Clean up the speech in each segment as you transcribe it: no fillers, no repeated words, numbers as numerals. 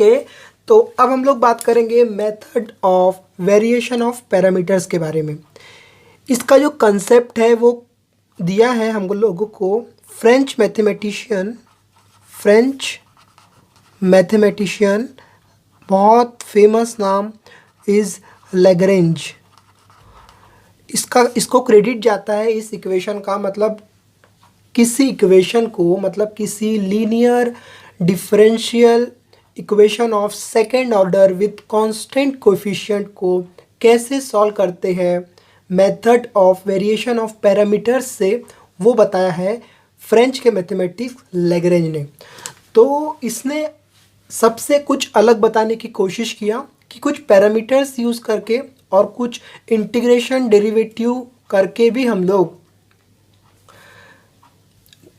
Okay, तो अब हम लोग बात करेंगे method of variation of parameters के बारे में। इसका जो कंसेप्ट है वो दिया है हम लोगों को फ्रेंच मैथमेटिशियन बहुत फेमस नाम इज़ लैग्रेंज। इसको क्रेडिट जाता है इस इक्वेशन का, मतलब किसी इक्वेशन को, मतलब किसी linear differential equation of second order with constant coefficient को कैसे सॉल्व करते हैं method of variation of parameters से, वो बताया है फ्रेंच के मैथमेटिक्स लैग्रेंज ने। तो इसने सबसे कुछ अलग बताने की कोशिश किया कि कुछ पैरामीटर्स यूज़ करके और कुछ इंटीग्रेशन डेरिवेटिव करके भी हम लोग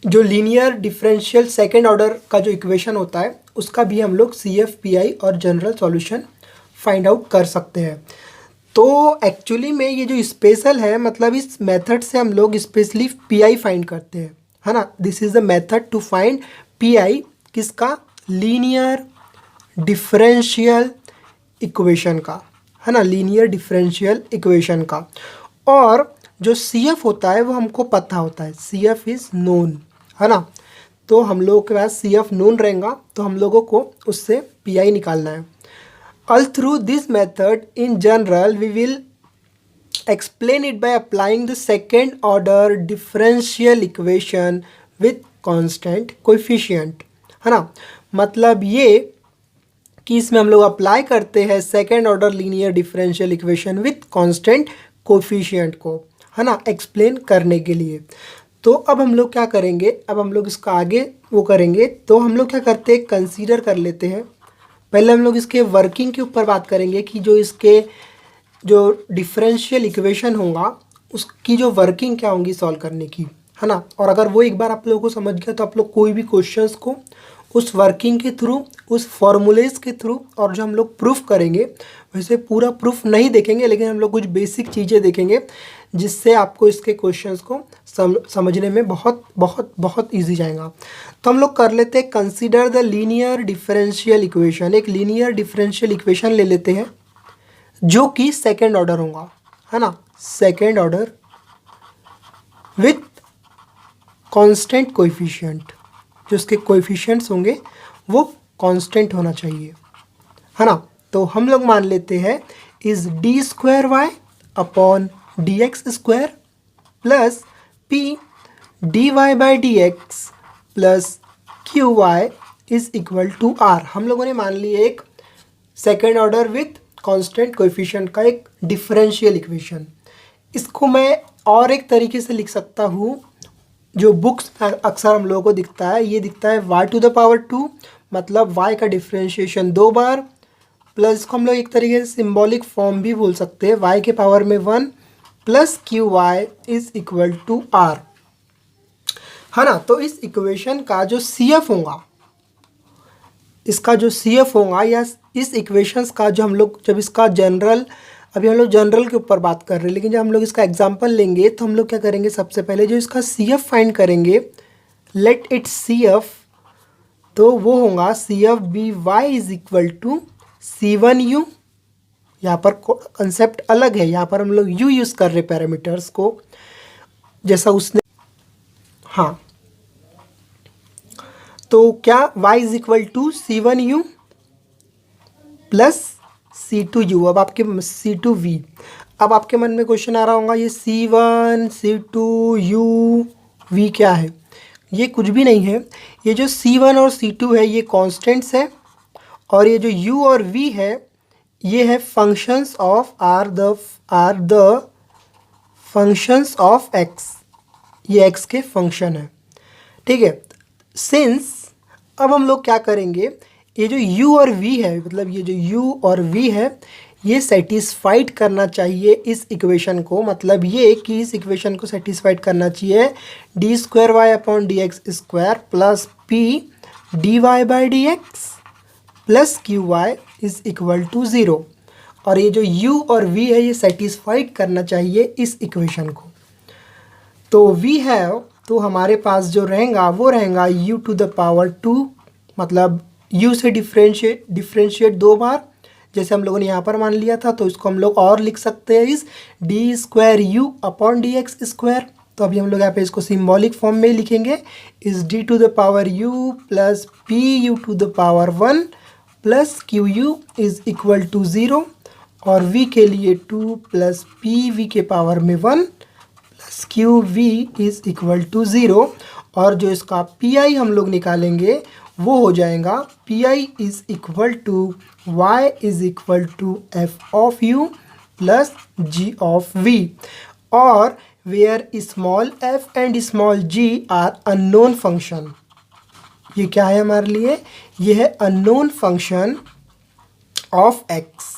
जो लीनियर डिफरेंशियल सेकेंड ऑर्डर का जो इक्वेशन होता है उसका भी हम लोग CFPI और जनरल सॉल्यूशन फाइंड आउट कर सकते हैं। तो एक्चुअली में ये जो स्पेशल है, मतलब इस मेथड से हम लोग स्पेशली PI फाइंड करते हैं, है ना। This is the method to find PI किसका, लीनियर डिफरेंशियल इक्वेशन का, है ना, लीनियर डिफरेंशियल इक्वेशन का। और जो CF होता है वो हमको पता होता है, CF इज़ नोन, है ना। तो हम लोगों के पास CF नोन रहेगा तो हम लोगों को उससे PI निकालना है। All through this method in general we will explain it by applying the second order differential equation with constant coefficient, है ना। मतलब ये कि इसमें हम लोग अप्लाई करते हैं second order linear differential equation with constant coefficient को, है ना, एक्सप्लेन करने के लिए। तो अब हम लोग क्या करेंगे, अब हम लोग इसका आगे वो करेंगे। तो हम लोग क्या करते हैं, कंसीडर कर लेते हैं। पहले हम लोग इसके वर्किंग के ऊपर बात करेंगे कि जो इसके जो डिफरेंशियल इक्वेशन होगा उसकी जो वर्किंग क्या होंगी सॉल्व करने की, है ना। और अगर वो एक बार आप लोगों को समझ गया तो आप लोग कोई भी क्वेश्चंस को उस वर्किंग के थ्रू, उस फॉर्मूलेज के थ्रू, और जो हम लोग प्रूफ करेंगे, वैसे पूरा प्रूफ नहीं देखेंगे लेकिन हम लोग कुछ बेसिक चीज़ें देखेंगे जिससे आपको इसके क्वेश्चंस को समझने में बहुत बहुत बहुत ईजी जाएगा। तो हम लोग कर लेते हैं consider the linear differential equation. एक लीनियर डिफरेंशियल इक्वेशन ले लेते हैं जो कि सेकेंड ऑर्डर होगा, है ना, second order with constant coefficient. जो उसके कोएफिशिएंट्स होंगे वो कांस्टेंट होना चाहिए, है ना। तो हम लोग मान लेते हैं is d² upon dx² plus p dy/dx plus qy is equal to r। हम लोगों ने मान ली एक second order with constant coefficient का एक डिफरेंशियल इक्वेशन। इसको मैं और एक तरीके से लिख सकता हूँ, जो बुक्स अक्सर हम लोगों को दिखता है, ये दिखता है y⁻², मतलब y का डिफरेंशिएशन 2 बार, प्लस इसको हम लोग एक तरीके से सिंबॉलिक फॉर्म भी बोल सकते हैं, y के पावर में 1 plus qy is equal to r, है ना। तो इस इक्वेशन का जो CF होगा, इसका जो CF होगा, या इस इक्वेशंस का जो हम लोग, जब इसका जनरल, अभी हम लोग जनरल के ऊपर बात कर रहे हैं, लेकिन जब हम लोग इसका एग्जांपल लेंगे तो हम लोग क्या करेंगे, सबसे पहले जो इसका CF फाइंड करेंगे, लेट इट CF, तो वो होगा CF/BY is equal to C1U। यहाँ पर कंसेप्ट अलग है, यहाँ पर हम लोग U यूज़ कर रहे पैरामीटर्स को, जैसा उसने, हाँ। तो क्या y is equal to C1U plus C2U, अब आपके C2V। अब आपके मन में क्वेश्चन आ रहा होगा ये C1 C2 U V क्या है। ये कुछ भी नहीं है, ये जो C1 और C2 है ये कांस्टेंट्स है, और ये जो U और V है ये है functions of are the functions of x, ये x के फंक्शन है, ठीक है। सिंस अब हम लोग क्या करेंगे, ये जो u और v है, मतलब ये जो u और v है ये सेटिस्फाइड करना चाहिए इस इक्वेशन को, मतलब ये कि इस इक्वेशन को सेटिस्फाइड करना चाहिए d² upon dx² plus p dy/dx plus qy is equal to 0। और ये जो u और v है ये सेटिस्फाइड करना चाहिए इस इक्वेशन को। तो वी हैव, तो हमारे पास जो रहेगा वो रहेगा u⁻², मतलब u से डिफ्रेंशिएट 2 बार, जैसे हम लोगों ने यहाँ पर मान लिया था, तो इसको हम लोग और लिख सकते हैं इस D square you upon D X square. तो अभी हम लोग यहाँ पे इसको सिम्बॉलिक फॉर्म में लिखेंगे, इस D to the power U plus P U to the power 1 plus Q U is equal to 0, और v के लिए 2 प्लस पी वी के पावर में 1 plus Q V is equal to 0। और जो इसका पी आई हम लोग निकालेंगे वो हो जाएगा P I is equal to Y is equal to F of U plus G of V, और where small F and small G are unknown function. ये क्या है हमारे लिए, ये है unknown function of X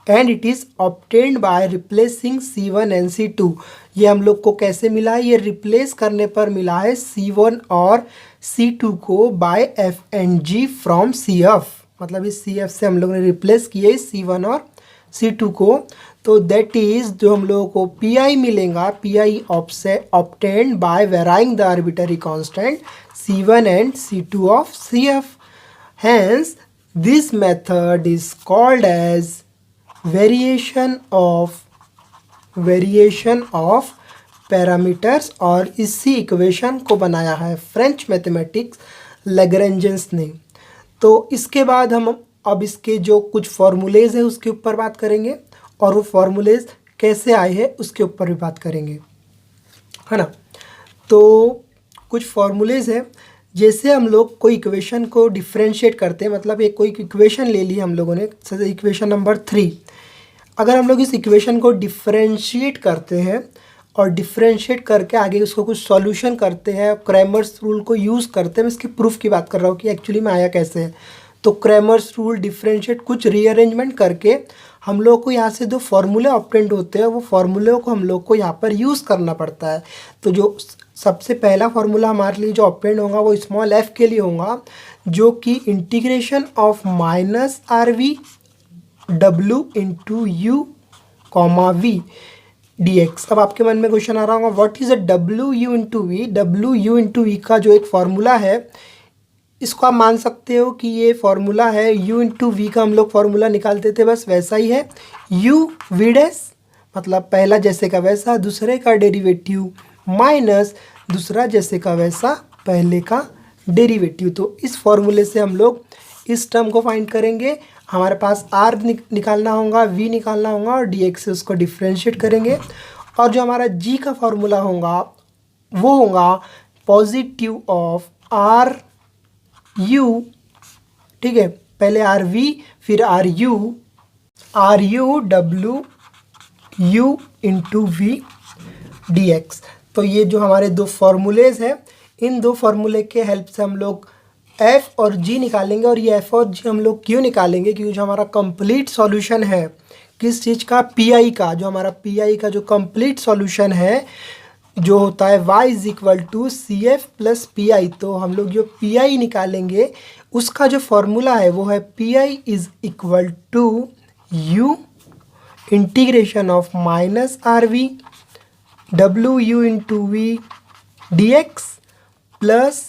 and it is obtained by replacing C1 and C2। ये हम लोग को कैसे मिला है, ये रिप्लेस करने पर मिला है C1 और C2 को by F and G from CF, मतलब इस CF से हम लोगों ने रिप्लेस किए C1 और C2 को। तो दैट इज़ जो हम लोगों को PI मिलेगा, PI obtained by varying the arbitrary constant C1 and C2 of CF। Hence this method is called as variation of parameters, और इसी इक्वेशन को बनाया है फ्रेंच मैथमेटिक्स लैग्रेंजेंस ने। तो इसके बाद हम अब इसके जो कुछ फॉर्मूलेज है उसके ऊपर बात करेंगे, और वो फॉर्मूलेज कैसे आए हैं उसके ऊपर भी बात करेंगे, है ना। तो कुछ फॉर्मूलेज है, जैसे हम लोग कोई इक्वेशन को डिफ्रेंशिएट करते हैं, मतलब एक कोई इक्वेशन ले ली हम लोगों ने, जैसे इक्वेशन नंबर 3, अगर हम लोग इस इक्वेशन को डिफ्रेंशिएट करते हैं और डिफ्रेंशिएट करके आगे उसको कुछ सॉल्यूशन करते हैं, क्रैमर्स रूल को यूज़ करते हैं, मैं इसकी प्रूफ की बात कर रहा हूँ कि एक्चुअली में आया कैसे है। तो क्रैमर्स रूल, डिफ्रेंशिएट, कुछ रीअरेंजमेंट करके हम लोग को यहाँ से जो फॉर्मूले ऑब्टेन्ड होते हैं वो फॉर्मूले को हम लोग को यहाँ पर यूज़ करना पड़ता है। तो जो सबसे पहला फार्मूला हमारे लिए जो ऑब्टेन्ड होगा वो स्मॉल f के लिए होगा, जो कि integration of minus R V W into U comma V D X. अब आपके मन में क्वेश्चन आ रहा होगा what is a W U into V. W U into V का जो एक फार्मूला है, इसको आप मान सकते हो कि ये फार्मूला है u इंटू वी का, हम लोग फार्मूला निकालते थे बस वैसा ही है, u वी डैश, मतलब पहला जैसे का वैसा दूसरे का डेरिवेटिव माइनस दूसरा जैसे का वैसा पहले का डेरिवेटिव। तो इस फॉर्मूले से हम लोग इस टर्म को फाइंड करेंगे, हमारे पास r निकालना होगा, v निकालना होगा, और dx से उसको डिफ्रेंशिएट करेंगे। और जो हमारा g का फॉर्मूला होगा वो होगा पॉजिटिव ऑफ आर यू, ठीक है, पहले आर वी फिर R U W U into V D X. तो ये जो हमारे दो फार्मूलेज हैं, इन दो फार्मूले के हेल्प से हम लोग f और g निकालेंगे। और ये f और g हम लोग क्यों निकालेंगे, क्योंकि जो हमारा कंप्लीट सॉल्यूशन है किस चीज़ का, पी का, जो हमारा पी का जो कंप्लीट सॉल्यूशन है जो होता है y is equal to C F plus P I. तो हम लोग जो पी आई निकालेंगे उसका जो फॉर्मूला है वो है P I is equal to U integration of minus R V W U into V D X plus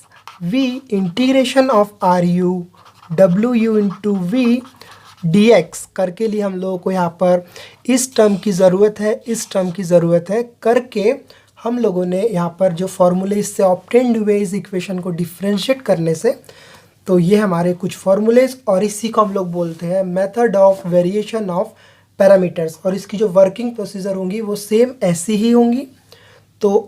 V integration of R U W U into V D X करके लिए हम लोगों को यहाँ पर इस टर्म की ज़रूरत है, इस टर्म की ज़रूरत है करके हम लोगों ने यहाँ पर जो फॉर्मूले इससे ऑब्टेन्ड हुए इस इक्वेशन को डिफ्रेंशिएट करने से। तो ये हमारे कुछ फॉर्मूलेज, और इसी को हम लोग बोलते हैं method of variation of parameters. और इसकी जो वर्किंग प्रोसीजर होंगी वो सेम ऐसी ही होंगी। तो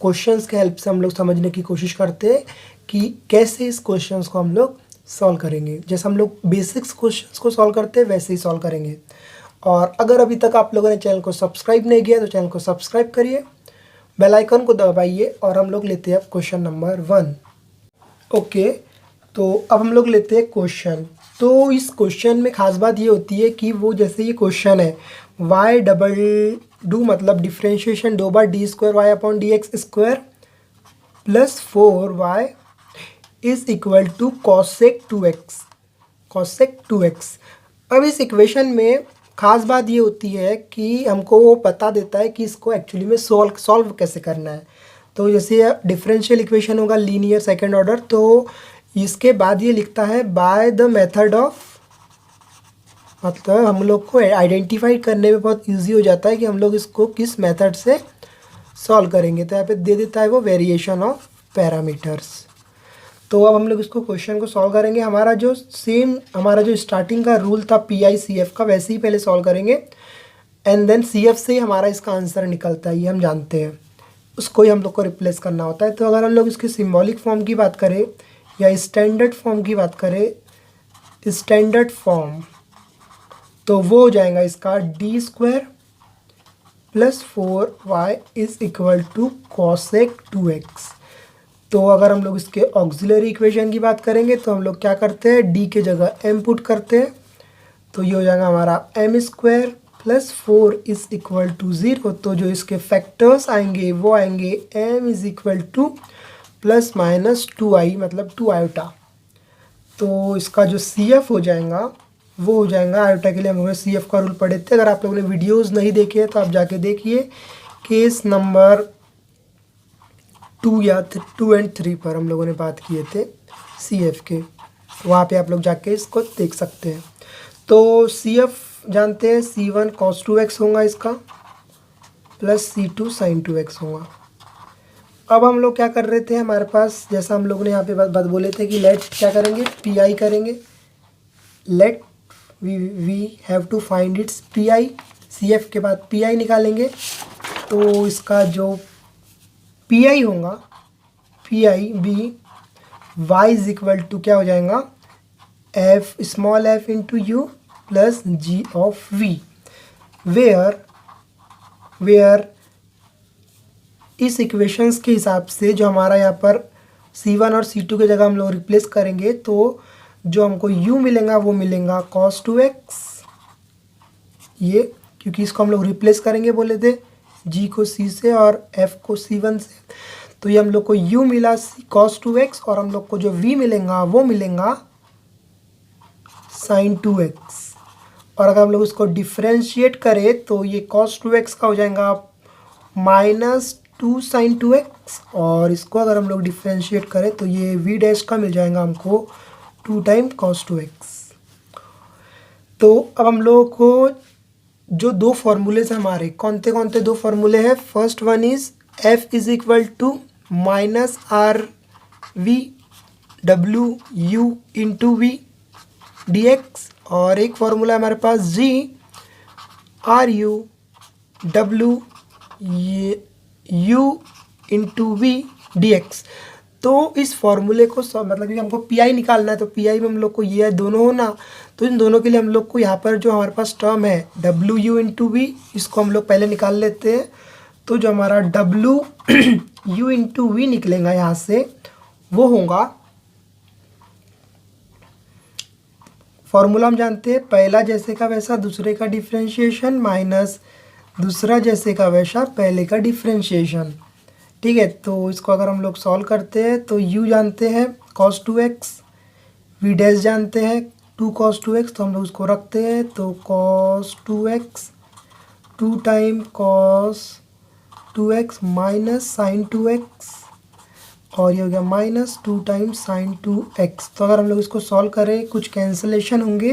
क्वेश्चंस के हेल्प से हम लोग समझने की कोशिश करते हैं कि कैसे इस क्वेश्चंस को हम लोग सॉल्व करेंगे। जैसे हम लोग बेसिक्स क्वेश्चंस को सॉल्व करते हैं वैसे ही सॉल्व करेंगे। और अगर अभी तक आप लोगों ने चैनल को सब्सक्राइब नहीं किया तो चैनल को सब्सक्राइब करिए, बेल आइकन को दबाइए, और हम लोग लेते हैं अब क्वेश्चन नंबर 1। ओके, तो अब हम लोग लेते हैं क्वेश्चन। तो इस क्वेश्चन में खास बात ये होती है कि वो जैसे ये क्वेश्चन है y डबल डू मतलब डिफ्रेंशिएशन 2 बार D square Y upon D X square plus 4y is equal to cosec 2x, cosec 2x। अब इस इक्वेशन में खास बात ये होती है कि हमको वो बता देता है कि इसको एक्चुअली में सॉल्व कैसे करना है। तो जैसे डिफरेंशियल इक्वेशन होगा लीनियर सेकंड ऑर्डर, तो इसके बाद ये लिखता है बाय द मेथड ऑफ, मतलब हम लोग को आइडेंटिफाई करने में बहुत इजी हो जाता है कि हम लोग इसको किस मेथड से सॉल्व करेंगे। तो यहाँ पे दे देता है वो वेरिएशन ऑफ पैरामीटर्स। तो अब हम लोग इसको क्वेश्चन को सॉल्व करेंगे। हमारा जो स्टार्टिंग का रूल था PI/CF का, वैसे ही पहले सॉल्व करेंगे एंड देन CF से ही हमारा इसका आंसर निकलता है, ये हम जानते हैं। उसको ही हम लोग को रिप्लेस करना होता है। तो अगर हम लोग इसके सिंबॉलिक फॉर्म की बात करें या स्टैंडर्ड फॉर्म की बात करें, स्टैंडर्ड फॉर्म तो वो हो जाएगा इसका d² + 4y = cosec 2x। तो अगर हम लोग इसके ऑक्सिलरी इक्वेशन की बात करेंगे तो हम लोग क्या करते हैं, d के जगह m पुट करते हैं। तो ये हो जाएगा हमारा m² + 4 = 0। तो जो इसके फैक्टर्स आएंगे वो आएंगे m ± 2i, मतलब 2 आयोटा। तो इसका जो CF हो जाएगा वो हो जाएगा, आयोटा के लिए हम लोग CF का रूल पढ़े थे। अगर आप लोगों ने वीडियोस नहीं देखे हैं तो आप जाके देखिए, केस नंबर 2 या 2 और 3 पर हम लोगों ने बात किए थे CF के, वहाँ पे आप लोग जाके इसको देख सकते हैं। तो CF जानते हैं C1 cos 2x होगा इसका, प्लस C2 sin 2x होगा। अब हम लोग क्या कर रहे थे, हमारे पास जैसा हम लोगों ने यहाँ पे बात बोले थे कि लेट क्या करेंगे, PI करेंगे। Let we have to find its PI, CF के बाद PI निकालेंगे। तो इसका जो PI होगा, PI B y = क्या हो जाएगा, f small f × u plus g of v, where इस इक्वेशंस के हिसाब से जो हमारा यहाँ पर C1 और C2 की जगह हम लोग रिप्लेस करेंगे तो जो हमको u मिलेगा वो मिलेगा cos 2x, ये क्योंकि इसको हम लोग रिप्लेस करेंगे बोले थे, g को c से और f को C1 से। तो ये हम लोग को u मिला cos 2x और हम लोग को जो v मिलेगा वो मिलेगा sin 2x। और अगर हम लोग उसको डिफ्रेंशिएट करें तो ये cos 2x का हो जाएगा -2 sin 2x, और इसको अगर हम लोग डिफ्रेंशिएट करें तो ये v' का मिल जाएगा हमको 2 टाइम cos 2x। तो अब हम लोगों को जो दो फॉर्मूले हैं हमारे, कौन से दो फॉर्मूले हैं, first one is f = -rv w u × v dx, और एक फॉर्मूला हमारे पास g ru w u × v dx। तो इस फॉर्मूले को मतलब कि हमको PI निकालना है, तो PI में हम लोग को ये दोनों होना, तो इन दोनों के लिए हम लोग को यहाँ पर जो हमारे पास टर्म है WU × V, इसको हम लोग पहले निकाल लेते हैं। तो जो हमारा WU × V निकलेगा यहाँ से वो होगा, फॉर्मूला हम जानते हैं, पहला जैसे का वैसा दूसरे का डिफ्रेंशिएशन माइनस दूसरा जैसे का वैसा पहले का डिफ्रेंशिएशन। ठीक है, तो इसको अगर हम लोग सॉल्व करते हैं तो u जानते हैं cos 2x, v' जानते हैं 2 cos 2x, तो हम लोग उसको रखते हैं। तो cos 2x 2 time cos 2x minus sin 2x, और ये हो गया -2 टाइम sin 2x। तो अगर हम लोग इसको सॉल्व करें, कुछ कैंसलेशन होंगे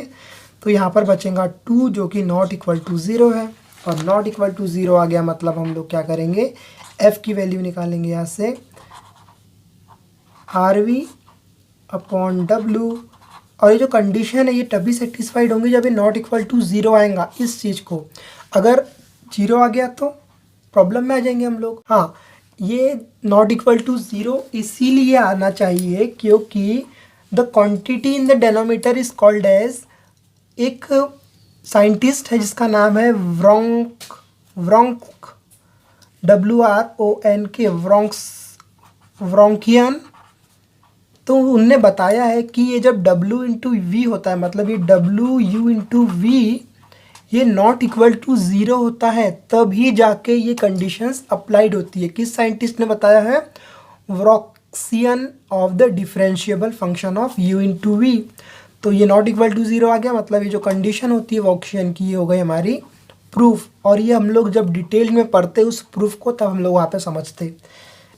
तो यहाँ पर बचेगा 2 जो कि ≠ 0 है, और ≠ 0 आ गया मतलब हम लोग क्या करेंगे, f की वैल्यू निकालेंगे यहाँ से RV/W, और ये जो कंडीशन है ये तभी सेटिस्फाइड होंगी जब ये ≠ 0 आएगा इस चीज़ को। अगर 0 आ गया तो प्रॉब्लम में आ जाएंगे हम लोग। हाँ, ये ≠ 0 इसीलिए आना चाहिए क्योंकि the quantity in the denominator is called as, एक साइंटिस्ट है जिसका नाम है व्रोंक WRONK व्रोंकियन। तो उनने बताया है कि ये जब W × V होता है, मतलब ये WU × V ये ≠ 0 होता है, तभी जाके ये कंडीशंस अप्लाइड होती है। किस साइंटिस्ट ने बताया है, Wronskian of the differentiable function of U × V। तो ये ≠ 0 आ गया, मतलब ये जो कंडीशन होती है व्रोंकियन की, ये हो गई हमारी प्रूफ। और ये हम लोग जब डिटेल में पढ़ते उस प्रूफ को तब हम लोग वहाँ पे समझते।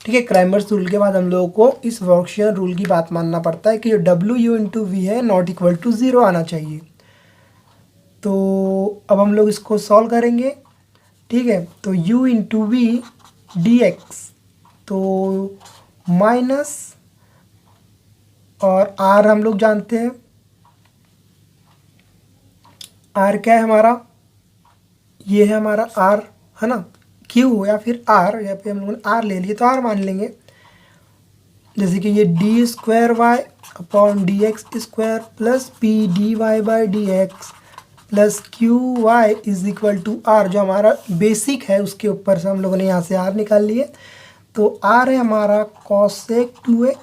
ठीक है, क्रैमर्स रूल के बाद हम लोगों को इस गॉसियन रूल की बात मानना पड़ता है कि जो डब्ल्यू यू इंटू वी है नॉट इक्वल टू 0 आना चाहिए। तो अब हम लोग इसको सॉल्व करेंगे। ठीक है, तो u into V D X, तो माइनस, और r हम लोग जानते हैं, r क्या है हमारा, ये है हमारा r, है ना, q या फिर r, यहाँ पे हम लोगों ने r ले लिए तो r मान लेंगे। जैसे कि ये D square Y upon D X square plus P D Y by D X plus Q Y is equal to R, जो हमारा बेसिक है उसके ऊपर से हम लोगों ने यहाँ से आर निकाल लिए। तो आर है हमारा cosec 2x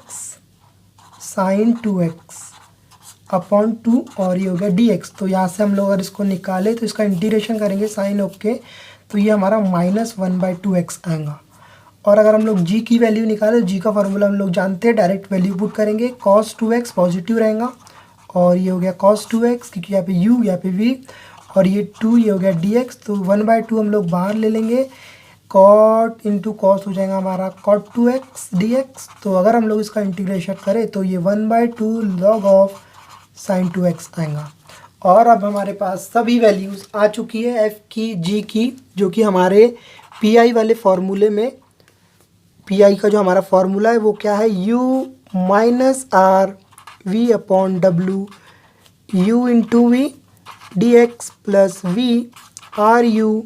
sign 2x upon 2, और ये हो गया dx। तो यहाँ से हम लोग अगर इसको निकालें तो इसका इंटीग्रेशन करेंगे साइन ओके, तो ये हमारा -1/2x आएगा। और अगर हम लोग g की वैल्यू निकालें, g का फार्मूला हम लोग जानते हैं, डायरेक्ट वैल्यू पुट करेंगे, cos 2x पॉजिटिव रहेगा, और ये हो गया cos 2x, क्योंकि यहाँ पे u यहाँ पे v, और ये 2, ये हो गया dx। तो 1/2 हम लोग बाहर ले लेंगे, cot इंटू कॉस हो जाएगा हमारा cot 2x dx। तो अगर हम लोग इसका इंटीग्रेशन करें तो ये 1/2 log ऑफ साइन 2x आएगा। और अब हमारे पास सभी वैल्यूज़ आ चुकी है f की, g की, जो कि हमारे pi वाले फार्मूले में, pi का जो हमारा फार्मूला है वो क्या है, u minus R V upon W, u into V D X plus V R U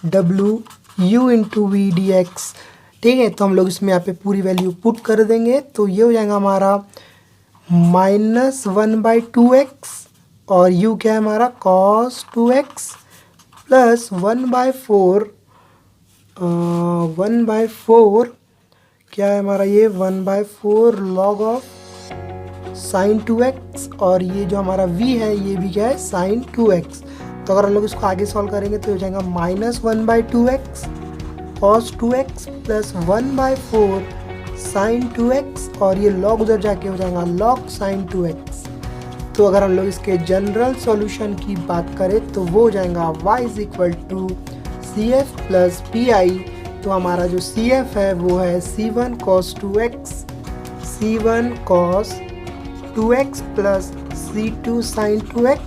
W u into V D X. ठीक है, तो हम लोग इसमें यहाँ पे पूरी वैल्यू पुट कर देंगे, तो ये हो जाएगा हमारा -1/2x, और u क्या है हमारा cos 2x प्लस 1/4 क्या है हमारा, ये 1/4 log ऑफ साइन 2x, और ये जो हमारा v है ये भी क्या है साइन 2x। तो अगर हम लोग इसको आगे सॉल्व करेंगे तो हो जाएगा -1/2x cos 2x plus 1/4 sign 2x, और ये log उधर जाके हो जाएगा log साइन 2x। तो अगर हम लोग इसके जनरल सॉल्यूशन की बात करें तो वो हो जाएगा y is equal to C F plus P I. तो हमारा जो सी एफ है वो है c1 cos 2x, c1 cos 2x plus c2 sine 2x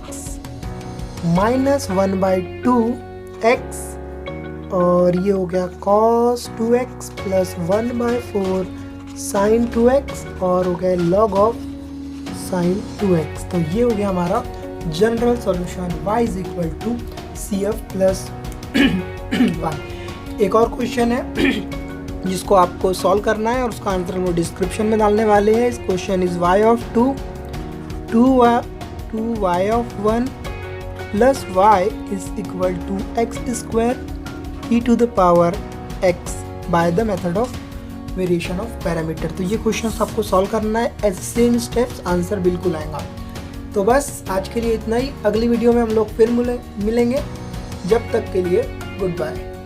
minus 1/2x, और ये हो गया cos 2x plus 1/4 sign 2x, और हो गया log ऑफ साइन 2x। तो ये हो गया हमारा general solution y is equal to C F plus Y. एक और क्वेश्चन है जिसको आपको सॉल्व करना है और उसका आंसर हम डिस्क्रिप्शन में डालने वाले हैं। इस question is y of 2 y of 1 plus y is equal to x square e to the power x by the method of variation of parameter. तो ये क्वेश्चन आपको सॉल्व करना है, ऐसे सेम स्टेप्स, आंसर बिल्कुल आएगा। तो बस आज के लिए इतना ही, अगली वीडियो में हम लोग फिर मिलेंगे। जब तक के लिए गुड बाय।